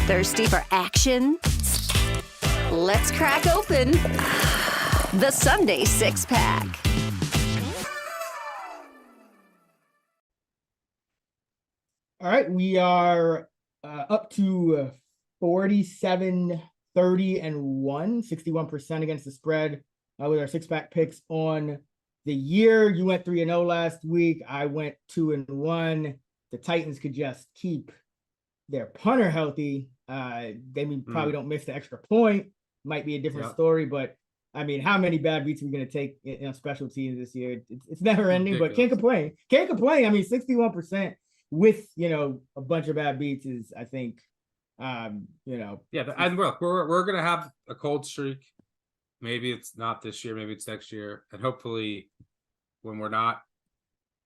Thirsty for action? Let's crack open the Sunday Six-Pack. All right, we are up to 47, 30, and 1, 61% against the spread with our six-pack picks on the year. You went 3-0 last week. I went 2-1. The Titans could just keep their punter healthy. They probably don't miss the extra point. Might be a different story, but I mean, how many bad beats are we going to take in special teams this year? It's never ending, but can't complain. Can't complain. I mean, 61% with, a bunch of bad beats is, I think, Yeah, and look, we're going to have a cold streak. Maybe it's not this year, maybe it's next year. And hopefully when we're not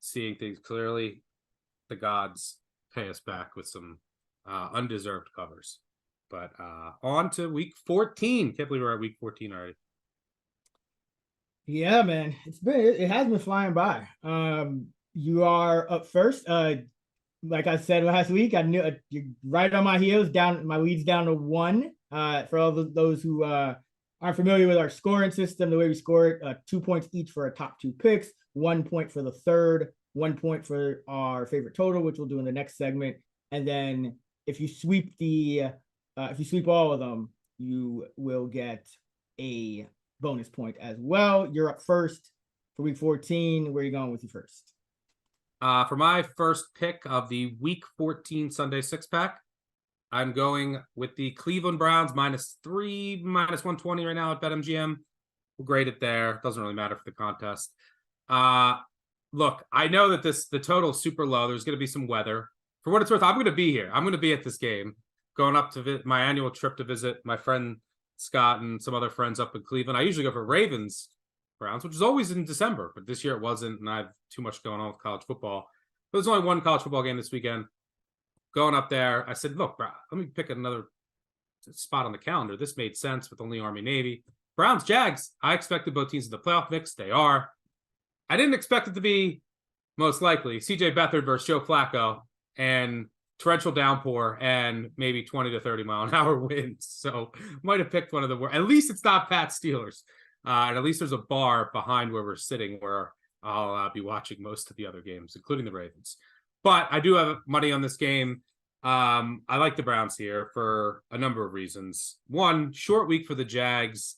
seeing things clearly, the gods pay us back with some undeserved covers. But on to week 14. Can't believe we're at week 14 already. Yeah, man. It has been flying by. You are up first. Like I said last week, I knew you're right on my heels. My lead's down to 1. For all those who aren't familiar with our scoring system, the way we score it, 2 points each for our top 2 picks, 1 point for the third, 1 point for our favorite total, which we'll do in the next segment. And then if you sweep all of them, you will get a bonus point as well. You're up first for week 14. Where are you going with you first? For my first pick of the week 14 Sunday six-pack, I'm going with the Cleveland Browns -3, -120 right now at BetMGM. We'll grade it there. Doesn't really matter for the contest. Look, I know that the total is super low. There's going to be some weather. For what it's worth, I'm going to be here. I'm going to be at this game, going up to my annual trip to visit my friend Scott and some other friends up in Cleveland. I usually go for Ravens Browns, which is always in December, but this year it wasn't, and I have too much going on with college football. But there's only one college football game this weekend. Going up there, I said, look, bro, let me pick another spot on the calendar. This made sense with only Army-Navy. Browns, Jags, I expected both teams in the playoff mix. They are. I didn't expect it to be, most likely, C.J. Beathard versus Joe Flacco and torrential downpour and maybe 20 to 30 mile an hour winds. So might have picked one of the worst. At least it's not Pat Steelers. And at least there's a bar behind where we're sitting where I'll be watching most of the other games, including the Ravens. But I do have money on this game. I like the Browns here for a number of reasons. One, short week for the Jags.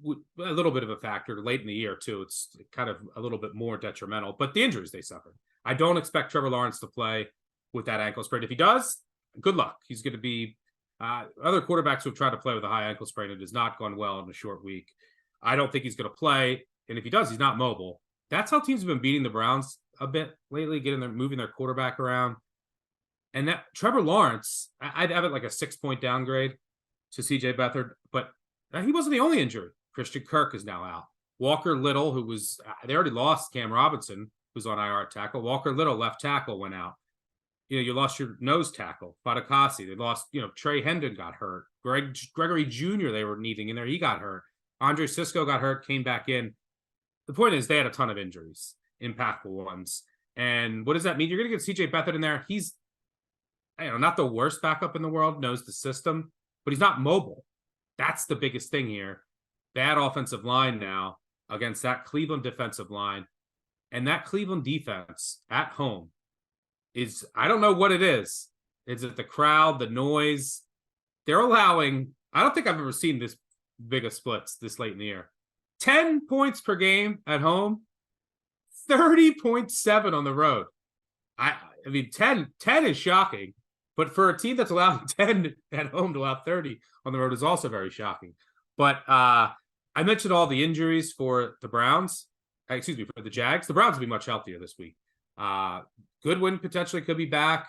A little bit of a factor late in the year, too. It's kind of a little bit more detrimental. But the injuries they suffered. I don't expect Trevor Lawrence to play with that ankle sprain. If he does, good luck. He's going to be other quarterbacks who have tried to play with a high ankle sprain. It has not gone well in a short week. I don't think he's going to play. And if he does, he's not mobile. That's how teams have been beating the Browns a bit lately, moving their quarterback around. And that Trevor Lawrence, I'd have it like a 6-point downgrade to CJ Beathard, but he wasn't the only injury. Christian Kirk is now out. Walker Little, who was, they already lost Cam Robinson, who's on IR tackle. Walker Little, left tackle, went out. You lost your nose tackle, Fadakasi. They lost, Trey Hendon got hurt. Gregory Jr. they were needing in there. He got hurt. Andre Sisco got hurt, came back in. The point is they had a ton of injuries, impactful ones. And what does that mean? You're going to get CJ Beathard in there. He's, not the worst backup in the world, knows the system, but he's not mobile. That's the biggest thing here. Bad offensive line now against that Cleveland defensive line. And that Cleveland defense at home is, I don't know what it is. Is it the crowd, the noise? They're allowing, I don't think I've ever seen this big of splits this late in the year. 10 points per game at home, 30.7 on the road. I mean, 10 is shocking, but for a team that's allowing 10 at home to allow 30 on the road is also very shocking. But I mentioned all the injuries for the Browns. For the Jags. The Browns will be much healthier this week. Goodwin potentially could be back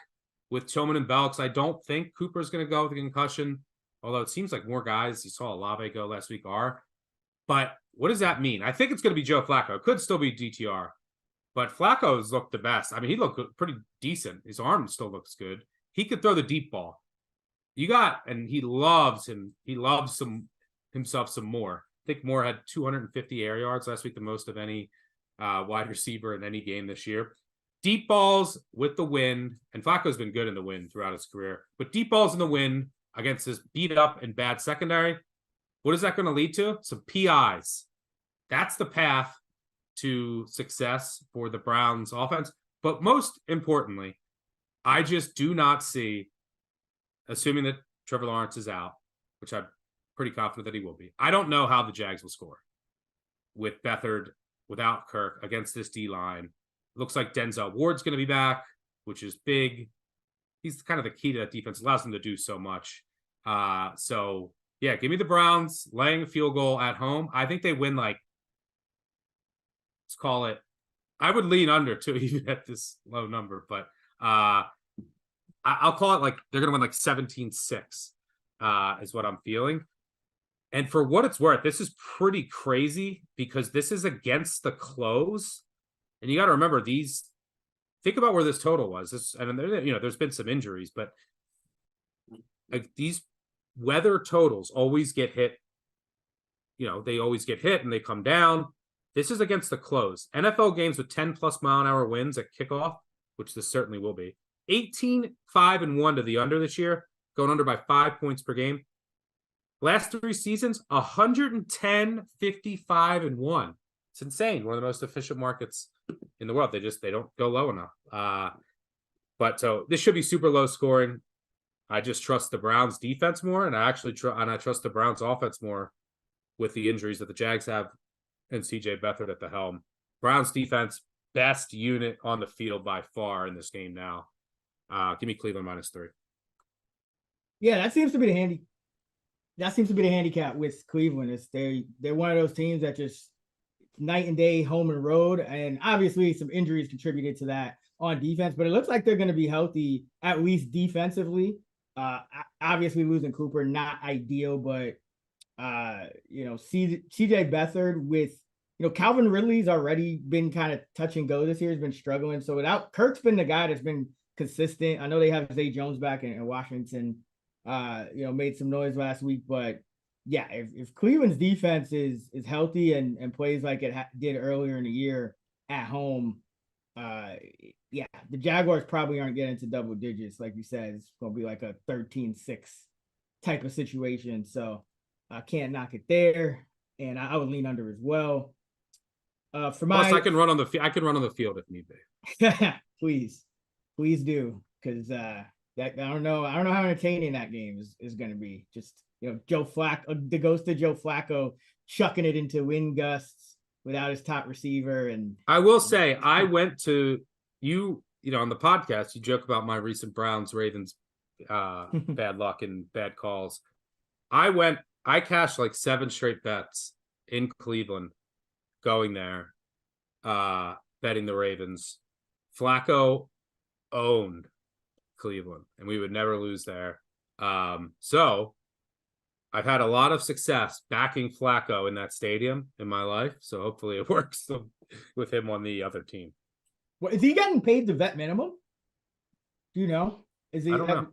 with Tillman and Bell, because I don't think Cooper's going to go with a concussion, although it seems like more guys, you saw Olave go last week, are. But what does that mean? I think it's going to be Joe Flacco. It could still be DTR. But Flacco's looked the best. I mean, he looked pretty decent. His arm still looks good. He could throw the deep ball. And he loves him. He loves himself some more. I think Moore had 250 air yards last week, the most of any wide receiver in any game this year. deep balls with the wind, and Flacco's been good in the wind throughout his career, but deep balls in the wind against this beat up and bad secondary, what is that going to lead to? Some PIs. That's the path to success for the Browns offense. But most importantly, I just do not see, assuming that Trevor Lawrence is out, which I'm pretty confident that he will be. I don't know how the Jags will score with Beathard, without Kirk, against this D-line. Looks like Denzel Ward's going to be back, which is big. He's kind of the key to that defense. Allows them to do so much. So, yeah, give me the Browns laying a field goal at home. I think they win like, let's call it, I would lean under too, even at this low number. But I'll call it like they're going to win like 17-6 is what I'm feeling. And for what it's worth, this is pretty crazy because this is against the close. And you got to remember think about where this total was. There's been some injuries, but like these weather totals always get hit. They always get hit and they come down. This is against the close. NFL games with 10+ mile an hour winds at kickoff, which this certainly will be. 18-5-1 to the under this year, going under by 5 points per game. Last 3 seasons, 110-55-1. It's insane. One of the most efficient markets in the world. They don't go low enough. But so this should be super low scoring. I just trust the Browns defense more, and I trust the Browns offense more with the injuries that the Jags have and CJ Beathard at the helm. Browns defense, best unit on the field by far in this game now. Give me Cleveland -3. Yeah, that seems to be the handicap with Cleveland. Is they're one of those teams that just night and day, home and road, and obviously some injuries contributed to that on defense. But it looks like they're going to be healthy at least defensively. Obviously losing Cooper, not ideal, but CJ Beathard with Calvin Ridley's already been kind of touch and go this year. Has been struggling. So without Kirk's been the guy that's been consistent. I know they have Zay Jones back in Washington. Made some noise last week, but yeah, if Cleveland's defense is healthy and plays like it did earlier in the year at home, the Jaguars probably aren't getting to double digits. Like you said, it's going to be like a 13-6 type of situation. So I can't knock it there, and I would lean under as well. Plus, I can run on the field if need be. Please do, because I don't know how entertaining that game is going to be. Just Joe Flacco, the ghost of Joe Flacco, chucking it into wind gusts without his top receiver. And I will say, I went to you on the podcast. You joke about my recent Browns-Ravens bad luck and bad calls. I cashed like 7 straight bets in Cleveland, going there, betting the Ravens. Flacco owned Cleveland, and we would never lose there. So I've had a lot of success backing Flacco in that stadium in my life. So hopefully it works with him on the other team. Well, is he getting paid the vet minimum? Do you know? Is he? I don't know.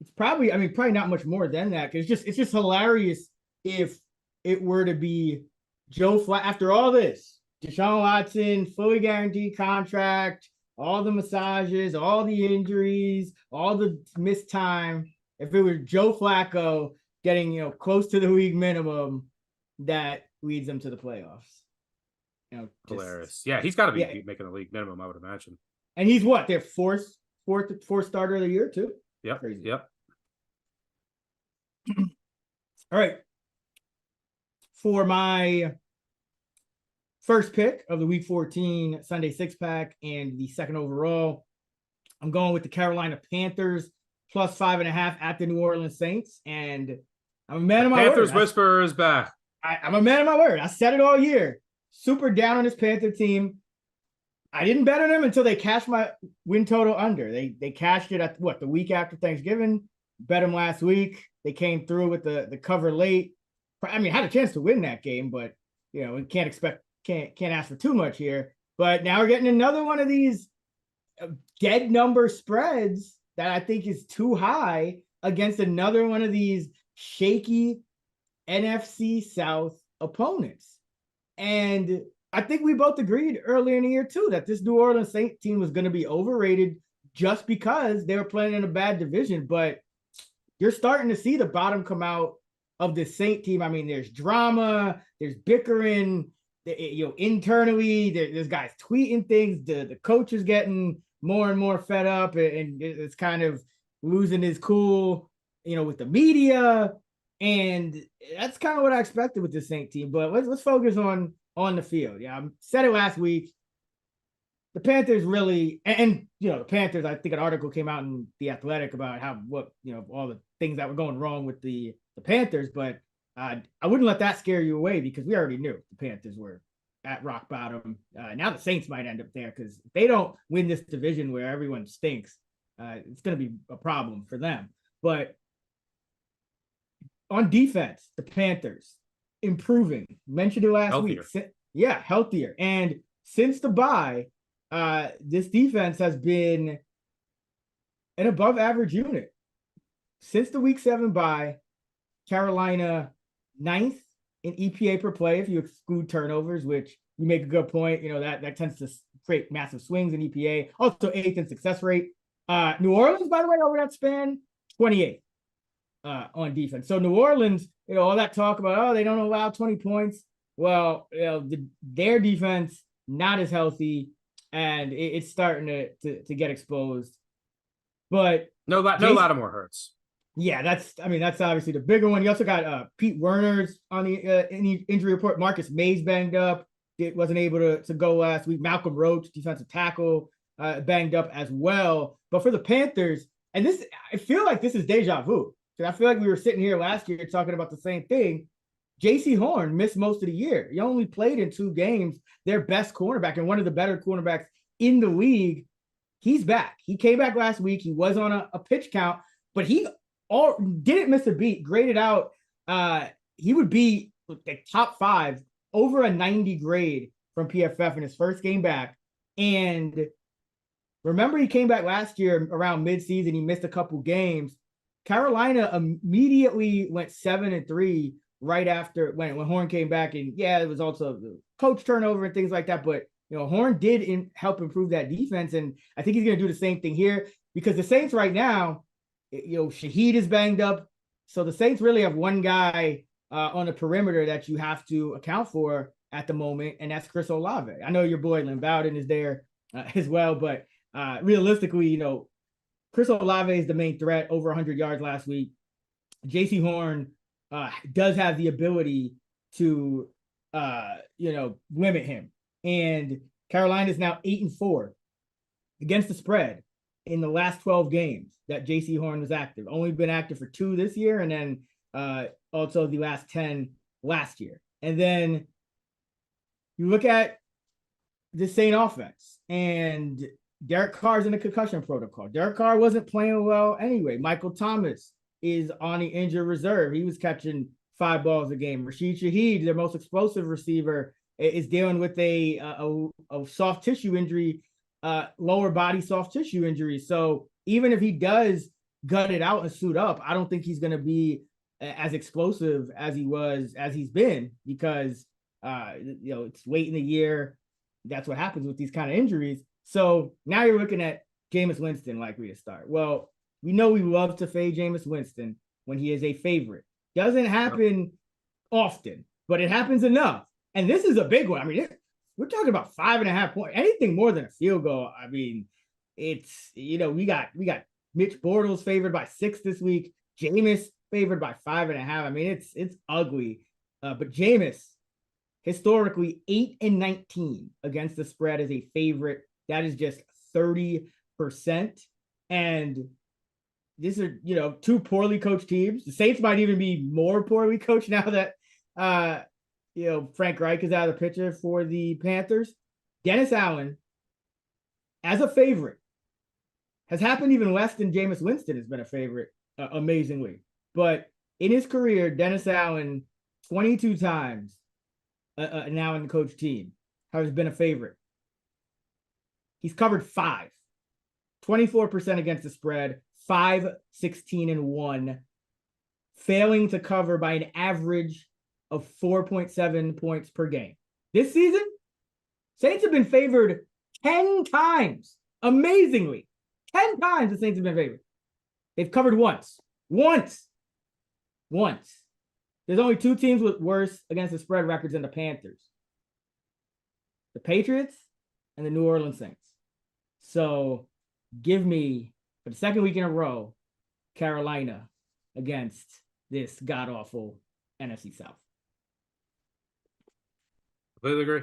It's probably not much more than that. Cause it's just hilarious if it were to be Joe Flacco after all this, Deshaun Watson, fully guaranteed contract, all the massages, all the injuries, all the missed time. If it was Joe Flacco getting, close to the league minimum, that leads them to the playoffs. Hilarious. Yeah, he's got to be making the league minimum, I would imagine. And he's what? Their fourth starter of the year too? Yep. Crazy. Yep. All right. For my first pick of the Week 14 Sunday 6-pack and the second overall, I'm going with the Carolina Panthers plus 5.5 at the New Orleans Saints. And I'm a man of my word. Panthers whisperer is back. I'm a man of my word. I said it all year. Super down on this Panther team. I didn't bet on them until they cashed my win total under. They cashed it at the week after Thanksgiving. Bet them last week. They came through with the cover late. Had a chance to win that game, but we can't ask for too much here. But now we're getting another one of these dead number spreads that I think is too high against another one of these shaky NFC South opponents. And I think we both agreed earlier in the year too that this New Orleans Saints team was going to be overrated just because they were playing in a bad division. But you're starting to see the bottom come out of the Saint team. I mean, there's drama, there's bickering, internally. There's guys tweeting things. The coach is getting more and more fed up, and it's kind of losing his cool, with the media. And that's kind of what I expected with the Saint team. But let's focus on the field. Yeah, I said it last week. The Panthers really, and the Panthers, I think an article came out in The Athletic about all the things that were going wrong with the Panthers, but I wouldn't let that scare you away because we already knew the Panthers were at rock bottom. Now the Saints might end up there because if they don't win this division where everyone stinks, it's going to be a problem for them. But on defense, the Panthers improving. Mentioned it last week. Yeah, healthier. And since the bye, this defense has been an above average unit. Since the week 7 bye, Carolina 9th in EPA per play if you exclude turnovers, which you make a good point. That tends to create massive swings in EPA. Also 8th in success rate. New Orleans, by the way, over that span, 28th on defense. So New Orleans, all that talk about, they don't allow 20 points. Well, their defense not as healthy, and it's starting to get exposed. But no Lattimore hurts. Yeah, that's obviously the bigger one. You also got Pete Werner's on the injury report. Marcus Mays banged up. It wasn't able to go last week. Malcolm Roach, defensive tackle, banged up as well. But for the Panthers, and I feel like this is deja vu. Because I feel like we were sitting here last year talking about the same thing. J.C. Horn missed most of the year. He only played in 2 games. Their best cornerback and one of the better cornerbacks in the league. He's back. He came back last week. He was on a pitch count, but he didn't miss a beat. Graded out. He would be the top 5 over a 90 grade from PFF in his first game back. And remember, he came back last year around midseason. He missed a couple games. Carolina immediately went 7-3 right after when Horn came back. And yeah, it was also the coach turnover and things like that. But, Horn did help improve that defense. And I think he's going to do the same thing here because the Saints right now, Shaheed is banged up. So the Saints really have one guy on the perimeter that you have to account for at the moment, and that's Chris Olave. I know your boy Lynn Bowden is there as well, but realistically, Chris Olave is the main threat, over 100 yards last week. J.C. Horn does have the ability to, limit him. And Carolina is now 8-4 against the spread in the last 12 games that J.C. Horn was active. Only been active for 2 this year, and then also the last 10 last year. And then you look at the Saint offense, and Derek Carr's in the concussion protocol. Derek Carr wasn't playing well anyway. Michael Thomas is on the injured reserve. He was catching 5 balls a game. Rashid Shaheed, their most explosive receiver, is dealing with a soft tissue injury, lower body soft tissue injury. So even if he does gut it out and suit up, I don't think he's going to be as explosive as he's been because, it's late in the year. That's what happens with these kind of injuries. So now you're looking at Jameis Winston likely to start. Well, we know we love to fade Jameis Winston when he is a favorite. Doesn't happen often, but it happens enough. And this is a big one. I mean, we're talking about 5.5 points. Anything more than a field goal, I mean, it's, we got Mitch Bortles favored by 6 this week. Jameis favored by 5.5. I mean, it's ugly. But Jameis, historically 8-19 against the spread as a favorite. That is just 30%. And these are, 2 poorly coached teams. The Saints might even be more poorly coached now that, Frank Reich is out of the picture for the Panthers. Dennis Allen, as a favorite, has happened even less than Jameis Winston has been a favorite, amazingly. But in his career, Dennis Allen, 22 times now in the coach team, has been a favorite. He's covered 5, 24% against the spread, 5-16-1, failing to cover by an average of 4.7 points per game. This season, Saints have been favored 10 times. Amazingly. 10 times the Saints have been favored. They've covered once. Once. There's only 2 teams with worse against the spread records than the Panthers. The Patriots and the New Orleans Saints. So give me, for the second week in a row, Carolina against this god-awful NFC South. Completely agree.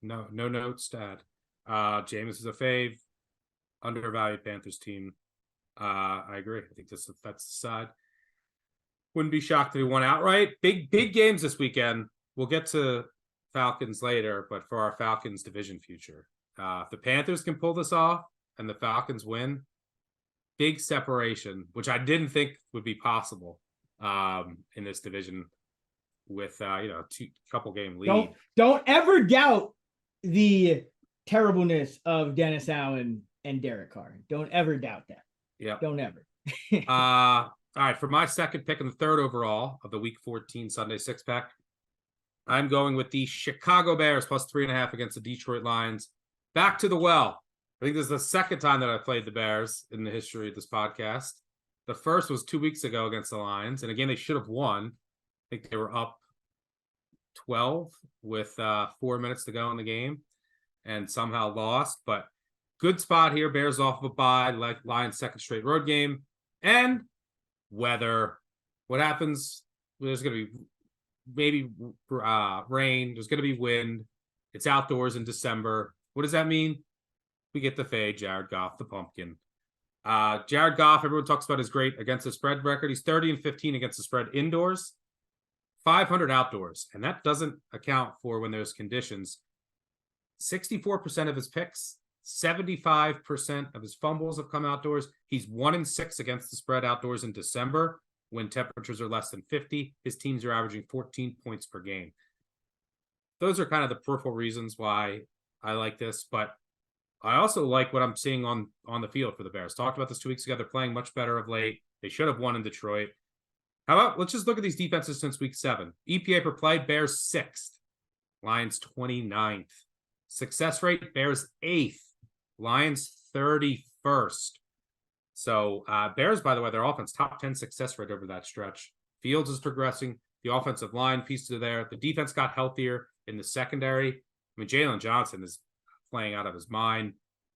No notes to add. Jameis is a fave. Undervalued Panthers team. I agree. I think that's the side. Wouldn't be shocked if we won outright. Big games this weekend. We'll get to Falcons later, but for our Falcons division future, if the Panthers can pull this off and the Falcons win, big separation, which I didn't think would be possible in this division with couple game lead. Don't ever doubt the terribleness of Dennis Allen and Derek Carr. Don't ever doubt that. Yeah. Don't ever. All right, for my second pick and the third overall of the Week 14 Sunday 6-pack, I'm going with the Chicago Bears plus 3.5 against the Detroit Lions. Back to the well. I think this is the second time that I've played the Bears in the history of this podcast. The first was 2 weeks ago against the Lions. And again, they should have won. I think they were up 12 with 4 minutes to go in the game and somehow lost. But good spot here. Bears off of a bye, like Lions' second straight road game. And weather. What happens? There's going to be maybe rain. There's going to be wind. It's outdoors in December. What does that mean? We get to fade Jared Goff, the pumpkin. Jared Goff, everyone talks about his great against the spread record. He's 30-15 against the spread indoors, 500 outdoors. And that doesn't account for when there's conditions. 64% of his picks, 75% of his fumbles have come outdoors. He's 1-6 against the spread outdoors in December when temperatures are less than 50. His teams are averaging 14 points per game. Those are kind of the peripheral reasons why I like this, but I also like what I'm seeing on the field for the Bears. Talked about this 2 weeks ago. They're playing much better of late. They should have won in Detroit. How about, let's just look at these defenses since week 7. EPA per play, Bears 6th. Lions 29th. Success rate, Bears 8th. Lions 31st. So Bears, by the way, their offense, top 10 success rate over that stretch. Fields is progressing. The offensive line pieces are there. The defense got healthier in the secondary. I mean, Jalen Johnson is playing out of his mind.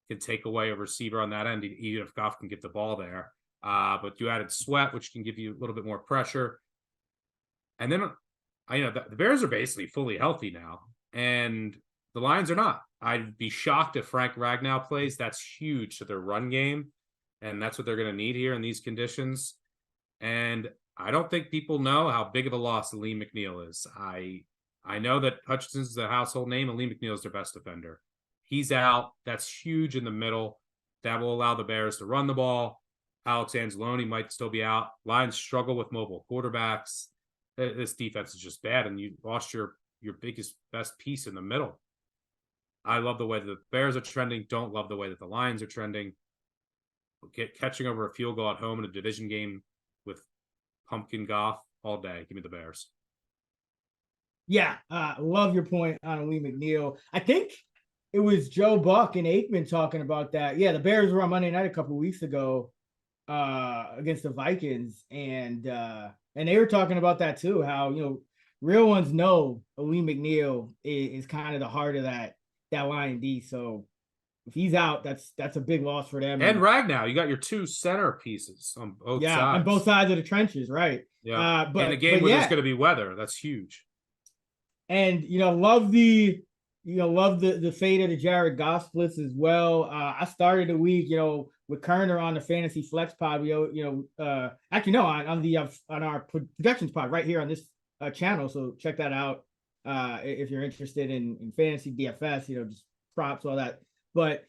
Can take away a receiver on that end, even if Goff can get the ball there. But you added Sweat, which can give you a little bit more pressure. And then, the Bears are basically fully healthy now, and the Lions are not. I'd be shocked if Frank Ragnow plays. That's huge to their run game, and that's what they're going to need here in these conditions. And I don't think people know how big of a loss Lee McNeil is. I know that Hutchinson's a household name, and Lee McNeil is their best defender. He's out. That's huge in the middle. That will allow the Bears to run the ball. Alex Anzalone might still be out. Lions struggle with mobile quarterbacks. This defense is just bad, and you lost your best piece in the middle. I love the way that the Bears are trending. Don't love the way that the Lions are trending. Catching over a field goal at home in a division game with Pumpkin Goff all day. Give me the Bears. Yeah, love your point on Lee McNeil. I think it was Joe Buck and Aikman talking about that. Yeah, the Bears were on Monday night a couple of weeks ago against the Vikings, and they were talking about that too. How real ones know Lee McNeil is kind of the heart of that line D. So if he's out, that's a big loss for them. And Ragnow, you got your two center pieces on both sides. Yeah, on both sides of the trenches, right? Yeah, but in a game where there's going to be weather, that's huge. And love the fate of the Jared Goff splits as well. I started the week, with Kerner on the fantasy flex pod. On our projections pod right here on this channel. So check that out if you're interested in fantasy DFS. Just props, all that. But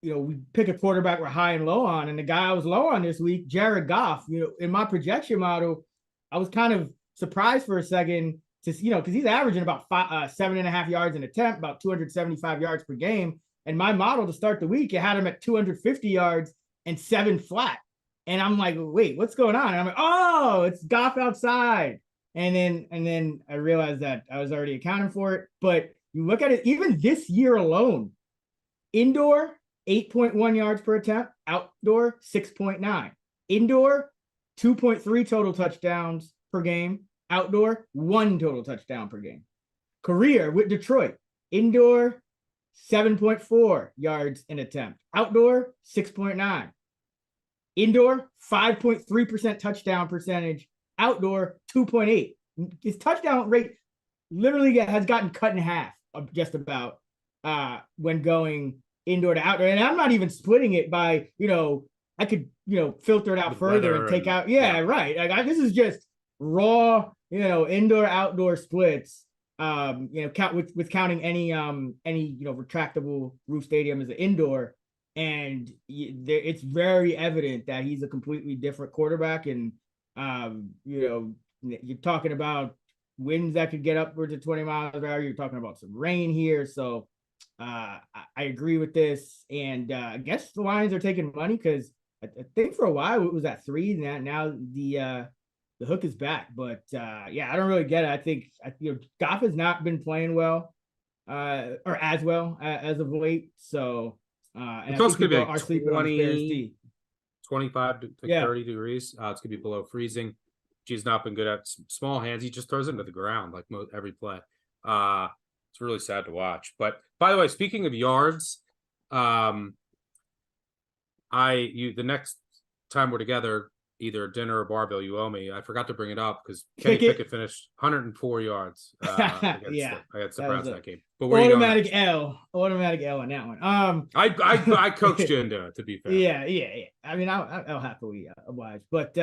we pick a quarterback we're high and low on, and the guy I was low on this week, Jared Goff. In my projection model, I was kind of surprised for a second. Because he's averaging about 7.5 yards an attempt, about 275 yards per game. And my model to start the week, it had him at 250 yards and 7 flat. And I'm like, wait, what's going on? And I'm like, oh, it's Goff outside. And then I realized that I was already accounting for it. But you look at it, even this year alone, indoor, 8.1 yards per attempt, outdoor, 6.9. Indoor, 2.3 total touchdowns per game, outdoor, 1 total touchdown per game. Career with Detroit, indoor, 7.4 yards an attempt, outdoor, 6.9. Indoor, 5.3% touchdown percentage, outdoor, 2.8. His touchdown rate literally has gotten cut in half just about when going indoor to outdoor. And I'm not even splitting it by, I could, filter it out With further weather and take and- out. Yeah, right. Like this is just raw, indoor outdoor splits. Count with counting any retractable roof stadium as an indoor, and it's very evident that he's a completely different quarterback. And you're talking about winds that could get upwards of 20 miles per hour. You're talking about some rain here, so I agree with this. And I guess the Lions are taking money because I think for a while it was at 3. Now the hook is back, but I don't really get it. I think Goff has not been playing well, or as well as of late. So and It's also I think gonna be people like are sleeping on the Bears D. 25 to 30 degrees. It's gonna be below freezing. G's not been good at small hands. He just throws into the ground like every play. It's really sad to watch. But by the way, speaking of yards, the next time we're together, either dinner or Barville, you owe me. I forgot to bring it up because Kenny Pickett finished 104 yards against the Browns that game. But where automatic L on that one. I coached you into it, to be fair. Yeah. I mean, I'll happily oblige. But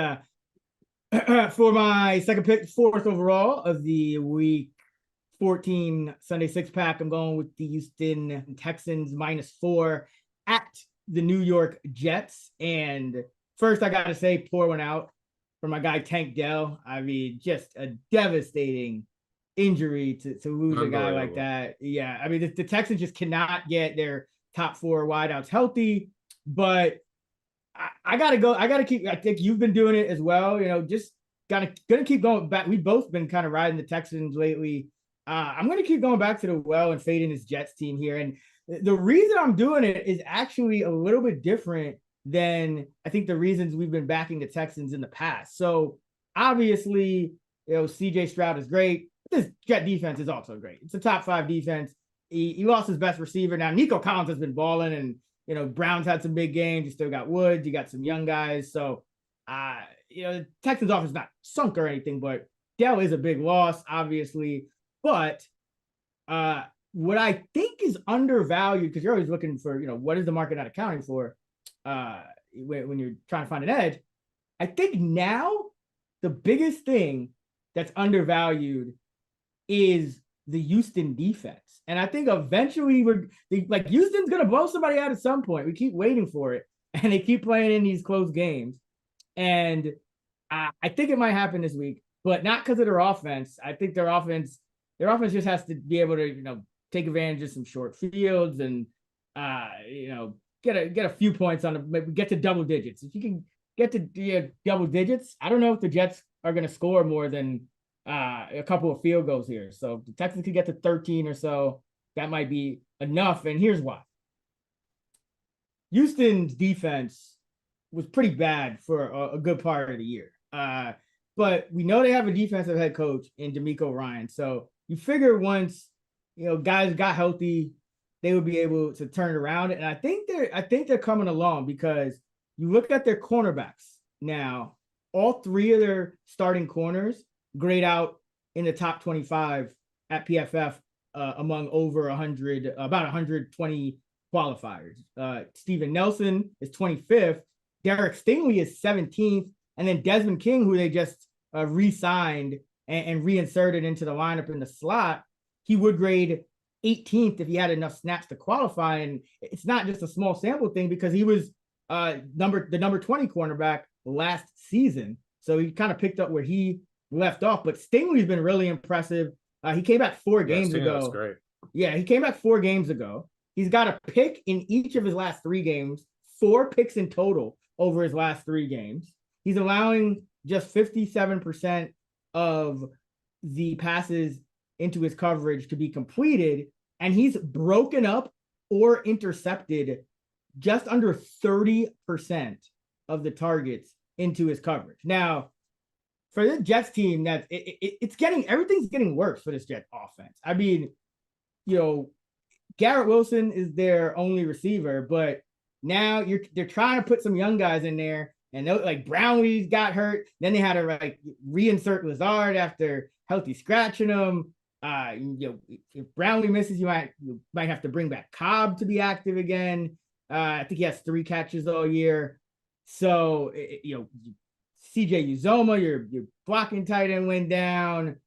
for my second pick, 4th overall of the week 14 Sunday 6-pack, I'm going with the Houston Texans -4 at the New York Jets. And first, I got to say, pour one out for my guy Tank Dell. I mean, just a devastating injury to lose a guy like that. Yeah, I mean, the Texans just cannot get their top 4 wideouts healthy. But I gotta go. I gotta keep. I think you've been doing it as well. Just gonna keep going back. We've both been kind of riding the Texans lately. I'm gonna keep going back to the well and fading this Jets team here. And the reason I'm doing it is actually a little bit different than I think the reasons we've been backing the Texans in the past. So obviously, CJ Stroud is great. This Jet defense is also great. It's a top 5 defense. He lost his best receiver. Now, Nico Collins has been balling, and Brown's had some big games. You still got Woods. You got some young guys. So, the Texans offense is not sunk or anything, but Dell is a big loss, obviously. But what I think is undervalued, because you're always looking for, what is the market not accounting for when you're trying to find an edge. I think now the biggest thing that's undervalued is the Houston defense. And I think eventually Houston's going to blow somebody out at some point. We keep waiting for it, and they keep playing in these close games. And I think it might happen this week, but not because of their offense. I think their offense just has to be able to, take advantage of some short fields and, get a few points on them, maybe get to double digits. If you can get to double digits, I don't know if the Jets are going to score more than a couple of field goals here. So the Texans could get to 13 or so. That might be enough. And here's why. Houston's defense was pretty bad for a good part of the year. But we know they have a defensive head coach in DeMeco Ryans. So you figure once, guys got healthy, they would be able to turn it around. And I think they're coming along, because you look at their cornerbacks now, all 3 of their starting corners grade out in the top 25 at PFF among over 100, about 120 qualifiers. Steven Nelson is 25th. Derek Stingley is 17th. And then Desmond King, who they just re-signed and reinserted into the lineup in the slot, he would grade 18th if he had enough snaps to qualify. And it's not just a small sample thing, because he was the number 20 cornerback last season. So he kind of picked up where he left off. But Stingley's been really impressive. He came back 4 games ago. That's great. Yeah, he came back 4 games ago. He's got a pick in each of his last 3 games, 4 picks in total over his last 3 games. He's allowing just 57% of the passes into his coverage to be completed, and he's broken up or intercepted just under 30% of the targets into his coverage. Now, for the Jets team, that everything's getting worse for this Jets offense. I mean, Garrett Wilson is their only receiver, but now they're trying to put some young guys in there, and like Brownlee got hurt. Then they had to like reinsert Lazard after healthy scratching him. If Brownlee misses, you might have to bring back Cobb to be active again. I think he has 3 catches all year. So CJ Uzoma, your blocking tight end, went down.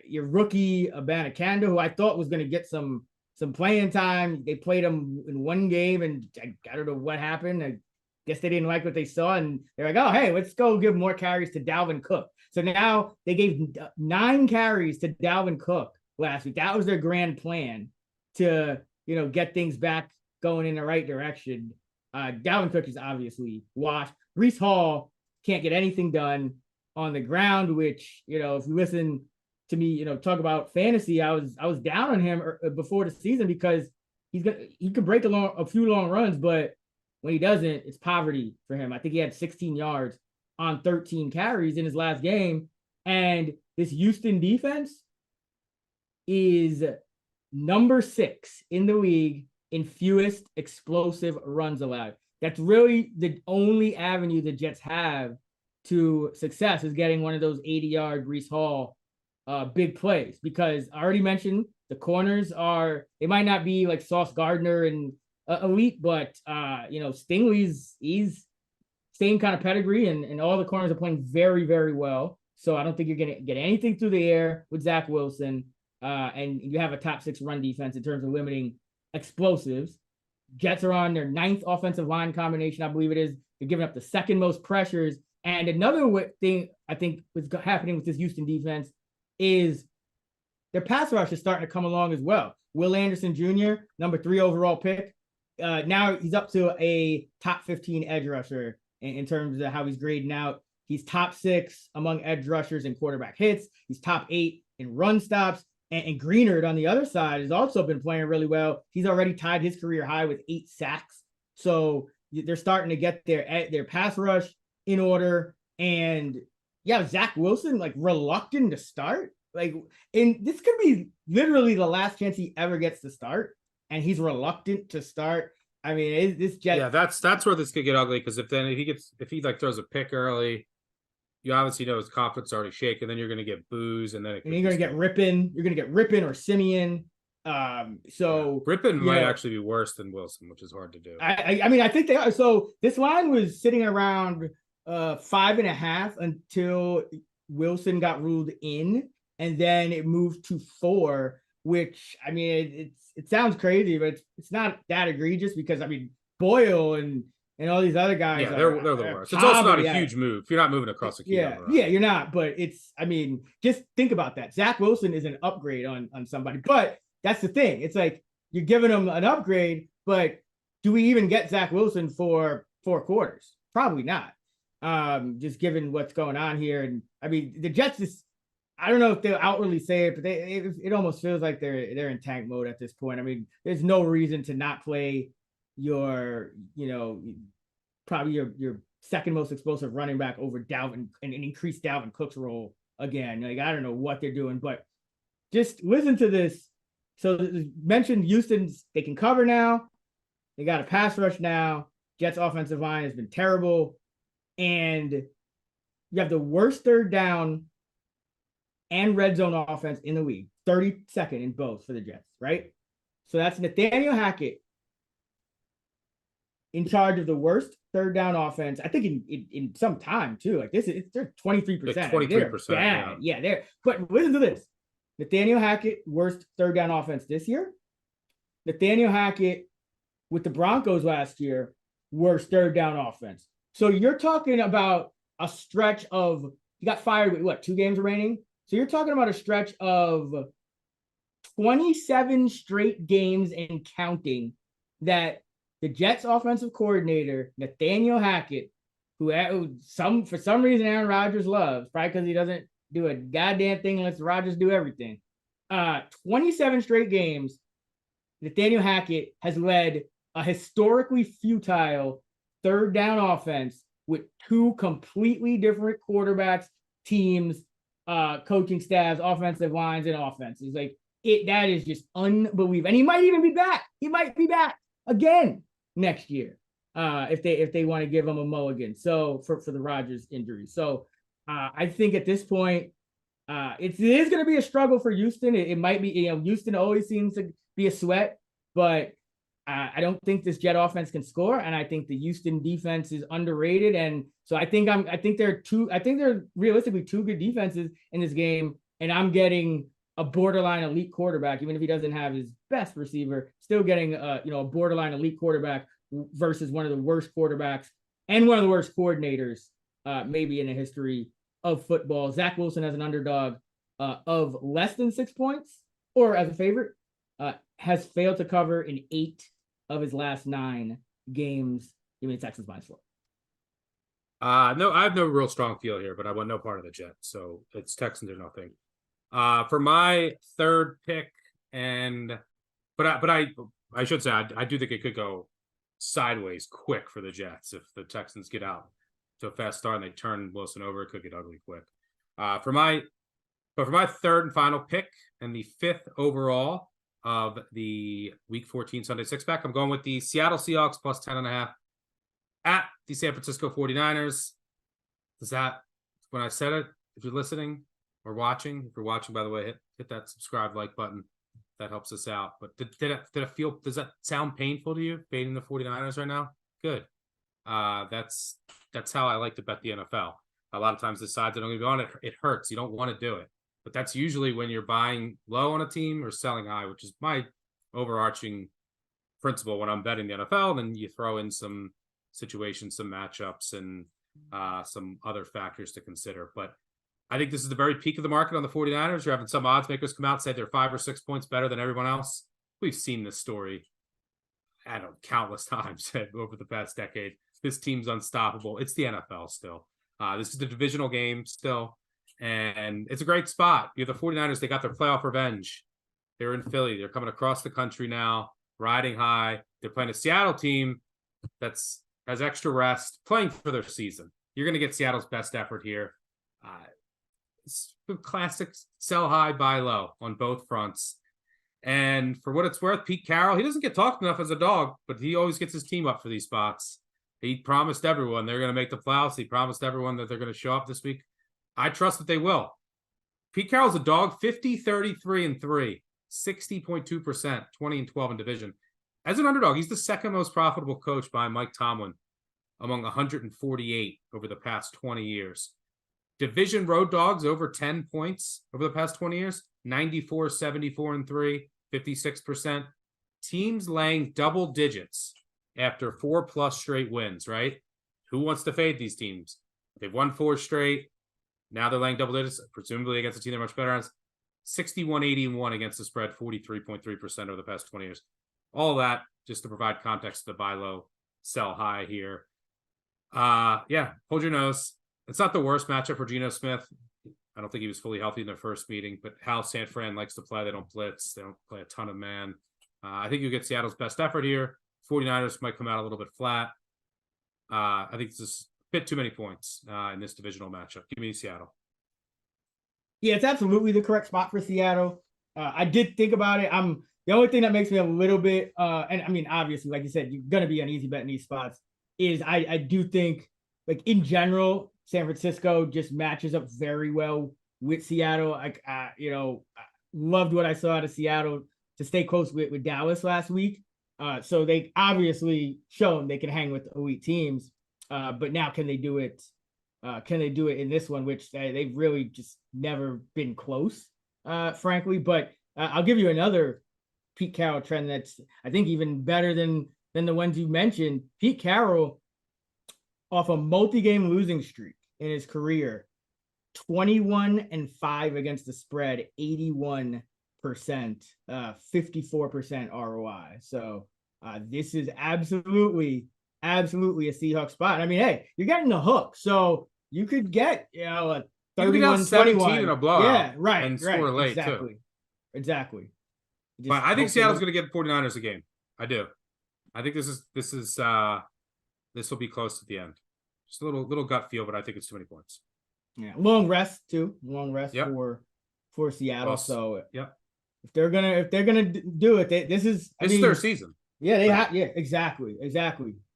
Your rookie Abanikanda, who I thought was going to get some playing time. They played him in one game, and I don't know what happened. I guess they didn't like what they saw, and they're like, oh, hey, let's go give more carries to Dalvin Cook. So now they gave 9 carries to Dalvin Cook last week. That was their grand plan to, get things back going in the right direction. Dalvin Cook is obviously washed. Breece Hall can't get anything done on the ground, which, if you listen to me, talk about fantasy, I was down on him before the season because he could break a few long runs, but when he doesn't, it's poverty for him. I think he had 16 yards on 13 carries in his last game. And this Houston defense is number 6 in the league in fewest explosive runs allowed. That's really the only avenue the Jets have to success, is getting one of those 80-yard Breece Hall big plays, because I already mentioned the corners they might not be like Sauce Gardner and elite, but Stingley's same kind of pedigree, and all the corners are playing very, very well. So I don't think you're going to get anything through the air with Zach Wilson, and you have a top 6 run defense in terms of limiting explosives. Jets are on their 9th offensive line combination, I believe it is. They're giving up the 2nd most pressures. And another thing I think was happening with this Houston defense is their pass rush is starting to come along as well. Will Anderson Jr., number 3 overall pick. Now he's up to a top 15 edge rusher in terms of how he's grading out. He's top 6 among edge rushers in quarterback hits. He's top 8 in run stops. And Greenard on the other side has also been playing really well. He's already tied his career high with 8 sacks. So they're starting to get their pass rush in order. And yeah, Zach Wilson, like, reluctant to start. And this could be literally the last chance he ever gets to start, and he's reluctant to start. I mean, this Jet. Yeah, that's where this could get ugly, because if he throws a pick early, you obviously know his confidence already shaken. Then you're going to get boos, and then you're going to get Rippin. You're going to get Rippin or Simeon. Rippin might actually be worse than Wilson, which is hard to do. I mean, I think they are. So this line was sitting around 5.5 until Wilson got ruled in, and then it moved to 4. Which, I mean, it sounds crazy, but it's not that egregious, because I mean, Boyle and all these other guys. Yeah, they're the worst. It's also not a huge move. If you're not moving across the key. Yeah, you're not. But just think about that. Zach Wilson is an upgrade on somebody. But that's the thing. It's like you're giving him an upgrade, but do we even get Zach Wilson for 4 quarters? Probably not. Just given what's going on here. And I mean, the Jets I don't know if they'll outwardly say it, but it almost feels like they're in tank mode at this point. I mean, there's no reason to not play your, probably your 2nd most explosive running back over Dalvin and increase Dalvin Cook's role again. Like, I don't know what they're doing, but just listen to this. So mentioned Houston's, they can cover now. They got a pass rush now. Jets offensive line has been terrible. And you have the worst 3rd down and red zone offense in the league, 32nd in both for the Jets, right? So that's Nathaniel Hackett in charge of the worst 3rd down offense, I think in some time too. Like they're 23%. Like 23%. Yeah, they're. But listen to this: Nathaniel Hackett, worst 3rd down offense this year. Nathaniel Hackett with the Broncos last year, worst 3rd down offense. So you're talking about a stretch of, he got fired with what, 2 games remaining? So you're talking about a stretch of 27 straight games and counting that the Jets offensive coordinator, Nathaniel Hackett, who for some reason Aaron Rodgers loves, probably because he doesn't do a goddamn thing unless Rodgers do everything. 27 straight games, Nathaniel Hackett has led a historically futile third down offense with two completely different quarterbacks, teams, coaching staffs, offensive lines, and offenses. Like that is just unbelievable. And he might even be back. He might be back again next year if they want to give him a mulligan. So for the Rodgers injury. So I think at this point, it is going to be a struggle for Houston. It might be, Houston always seems to be a sweat, but I don't think this Jet offense can score, and I think the Houston defense is underrated. And so I think they're realistically two good defenses in this game, and I'm getting a borderline elite quarterback, even if he doesn't have his best receiver, still getting a borderline elite quarterback versus one of the worst quarterbacks and one of the worst coordinators maybe in the history of football. Zach Wilson as an underdog of less than 6 points, or as a favorite, has failed to cover in 8 of his last 9 games. Give me the Texans -4. No, I have no real strong feel here, but I want no part of the Jets, so it's Texans or nothing. For my third pick, but I should say I do think it could go sideways quick for the Jets if the Texans get out to a fast start and they turn Wilson over. It could get ugly quick. For my third and final pick and the 5th overall of the Week 14 Sunday 6-pack, I'm going with the Seattle Seahawks plus 10.5 at the San Francisco 49ers. Does that, when I said it, if you're listening or watching, if you're watching, by the way, hit that subscribe, like button. That helps us out. But did it feel, does that sound painful to you, fading the 49ers right now? Good. That's how I like to bet the NFL. A lot of times the sides that don't go on it hurts. You don't want to do it. But that's usually when you're buying low on a team or selling high, which is my overarching principle when I'm betting the NFL. Then you throw in some situations, some matchups, and some other factors to consider. But I think this is the very peak of the market on the 49ers. You're having some odds makers come out and say they're 5 or 6 points better than everyone else. We've seen this story, I don't know, countless times over the past decade. This team's unstoppable. It's the NFL still. This is the divisional game still. And it's a great spot. You have the 49ers, they got their playoff revenge. They're in Philly. They're coming across the country now, riding high. They're playing a Seattle team that's has extra rest, playing for their season. You're going to get Seattle's best effort here. It's a classic sell high, buy low on both fronts. And for what it's worth, Pete Carroll, he doesn't get talked enough as a dog, but he always gets his team up for these spots. He promised everyone they're going to make the playoffs. He promised everyone that they're going to show up this week. I trust that they will. Pete Carroll's a dog, 50, 33, and 3, 60.2%, 20 and 12 in division. As an underdog, he's the second most profitable coach behind Mike Tomlin among 148 over the past 20 years. Division road dogs over 10 points over the past 20 years, 94, 74, and 3, 56%. Teams laying double digits after 4+ straight wins, right? Who wants to fade these teams? They've won 4 straight. Now they're laying double digits, presumably against a team they're much better on. 61, 80-1 against the spread, 43.3% over the past 20 years. All of that just to provide context to the buy low, sell high here. Hold your nose. It's not the worst matchup for Geno Smith. I don't think he was fully healthy in their first meeting, but how San Fran likes to play, they don't blitz. They don't play a ton of man. I think you get Seattle's best effort here. 49ers might come out a little bit flat. I think this is a bit too many points in this divisional matchup. Give me Seattle. Yeah, it's absolutely the correct spot for Seattle. I did think about it. The only thing that makes me a little bit, and I mean, obviously, like you said, you're going to be an easy bet in these spots, is I do think, like, in general, San Francisco just matches up very well with Seattle. Loved what I saw out of Seattle to stay close with Dallas last week. So they obviously shown they can hang with elite teams. But now can they do it? Can they do it in this one, which they've really just never been close, frankly. But I'll give you another Pete Carroll trend that's, I think, even better than the ones you mentioned. Pete Carroll, off a multi-game losing streak in his career, 21-5 against the spread, 81%, 54% ROI. So this is absolutely a Seahawks spot. I mean, hey, you're getting the hook, so you could get a 31-21 in a blowout, yeah, right, and score late exactly. too. exactly. But I think Seattle's going to get 49ers a game. I do. I think this will be close at the end. Just a little gut feel, but I think it's too many points. Yeah, long rest too. Long rest Yep. for Seattle. Well, so yep. If they're gonna do it, this is their season. Yeah, they have. Yeah, exactly.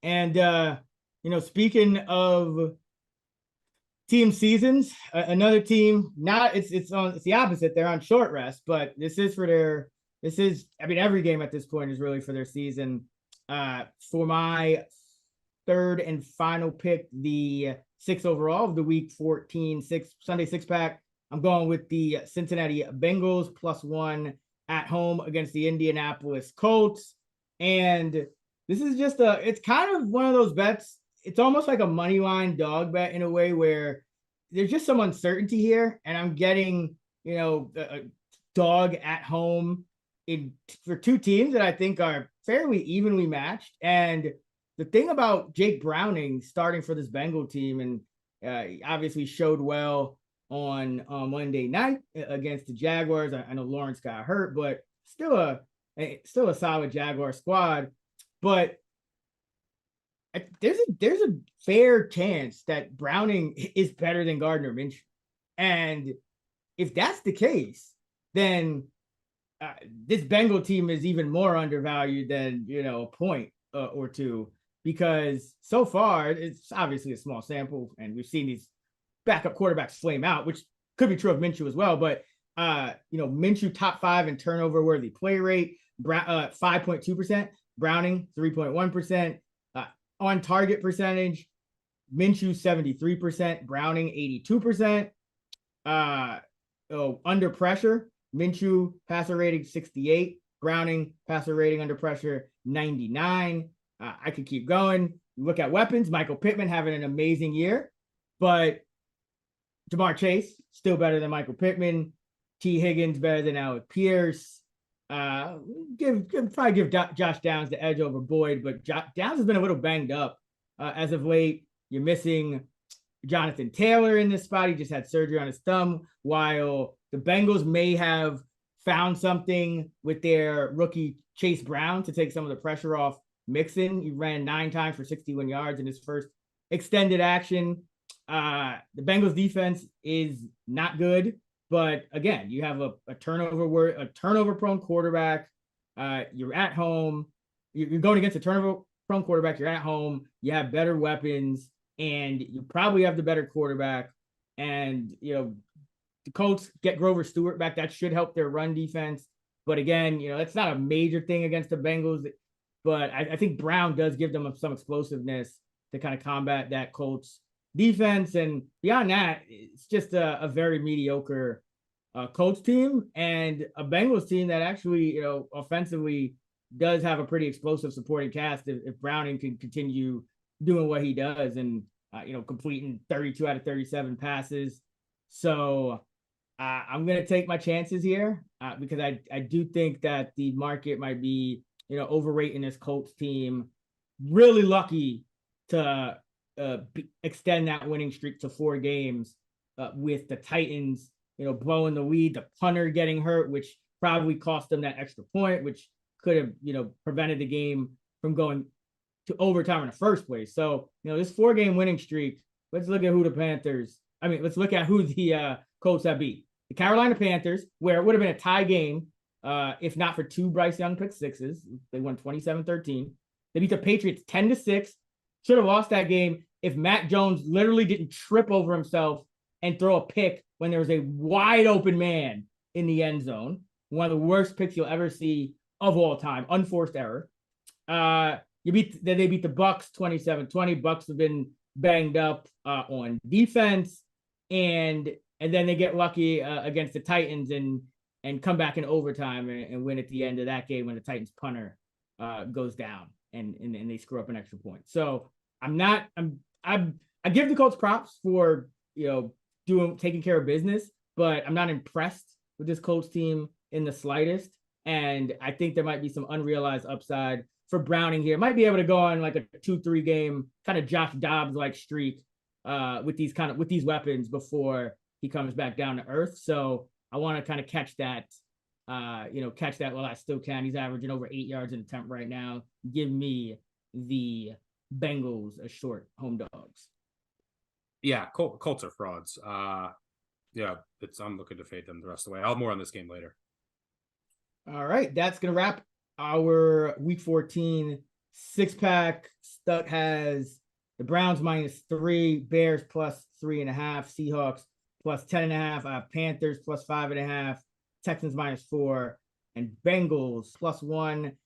And speaking of team seasons, another team it's the opposite. They're on short rest, but every game at this point is really for their season. For my third and final pick, the 6th overall of the week 14 Sunday 6-pack, I'm going with the Cincinnati Bengals +1 at home against the Indianapolis Colts. And this is just it's kind of one of those bets. It's almost like a money line dog bet in a way where there's just some uncertainty here. And I'm getting, a dog at home for two teams that I think are fairly evenly matched. And the thing about Jake Browning starting for this Bengal team, and obviously showed well on Monday night against the Jaguars. I know Lawrence got hurt, but still a solid Jaguar squad. But there's a fair chance that Browning is better than Gardner Minshew. And if that's the case, then this Bengal team is even more undervalued than, a point or two, because so far it's obviously a small sample and we've seen these backup quarterbacks flame out, which could be true of Minshew as well. But, Minshew top 5 in turnover worthy play rate, 5.2%, Browning 3.1%, on target percentage, Minshew 73%, Browning 82%. Under pressure, Minshew passer rating 68, Browning passer rating under pressure 99. I could keep going. You look at weapons, Michael Pittman having an amazing year, but Jamar Chase still better than Michael Pittman. T. Higgins better than Alec Pierce. Probably give Josh Downs the edge over Boyd, but Downs has been a little banged up as of late. You're missing Jonathan Taylor in this spot. He just had surgery on his thumb, while the Bengals may have found something with their rookie Chase Brown to take some of the pressure off Mixon. He ran 9 times for 61 yards in his first extended action. The Bengals defense is not good, but again, you have a turnover prone quarterback. You're at home. You're going against a turnover prone quarterback. You're at home. You have better weapons, and you probably have the better quarterback. And the Colts get Grover Stewart back. That should help their run defense. But again, that's not a major thing against the Bengals. But I think Brown does give them some explosiveness to kind of combat that Colts defense. And beyond that, it's just a very mediocre Colts team and a Bengals team that actually, offensively does have a pretty explosive supporting cast if Browning can continue doing what he does and, completing 32 out of 37 passes. So I'm going to take my chances here because I do think that the market might be, overrating this Colts team. Really lucky to extend that winning streak to 4 games with the Titans, blowing the lead, the punter getting hurt, which probably cost them that extra point, which could have, prevented the game from going to overtime in the first place. So, this 4-game winning streak, let's look at who the Colts have beat. The Carolina Panthers, where it would have been a tie game, if not for 2 Bryce Young pick sixes. They won 27-13. They beat the Patriots 10-6. Should have lost that game if Matt Jones literally didn't trip over himself and throw a pick when there was a wide open man in the end zone. One of the worst picks you'll ever see of all time. Unforced error. They beat the Bucs 27-20. Bucs have been banged up on defense, and then they get lucky against the Titans and come back in overtime and win at the end of that game when the Titans punter goes down and they screw up an extra point. So I give the Colts props for taking care of business, but I'm not impressed with this Colts team in the slightest. And I think there might be some unrealized upside for Browning here. Might be able to go on like a 2-3 game kind of Josh Dobbs like streak with these weapons before he comes back down to earth. So I want to kind of catch that catch that while I still can. He's averaging over 8 yards an attempt right now. Give me the Bengals as short home dogs. Yeah, Colts are frauds. Yeah, I'm looking to fade them the rest of the way. I'll have more on this game later. All right, that's gonna wrap our Week 14 6-pack. Stuck has the Browns -3, Bears +3.5, Seahawks +10.5, Panthers +5.5, Texans -4, and Bengals +1.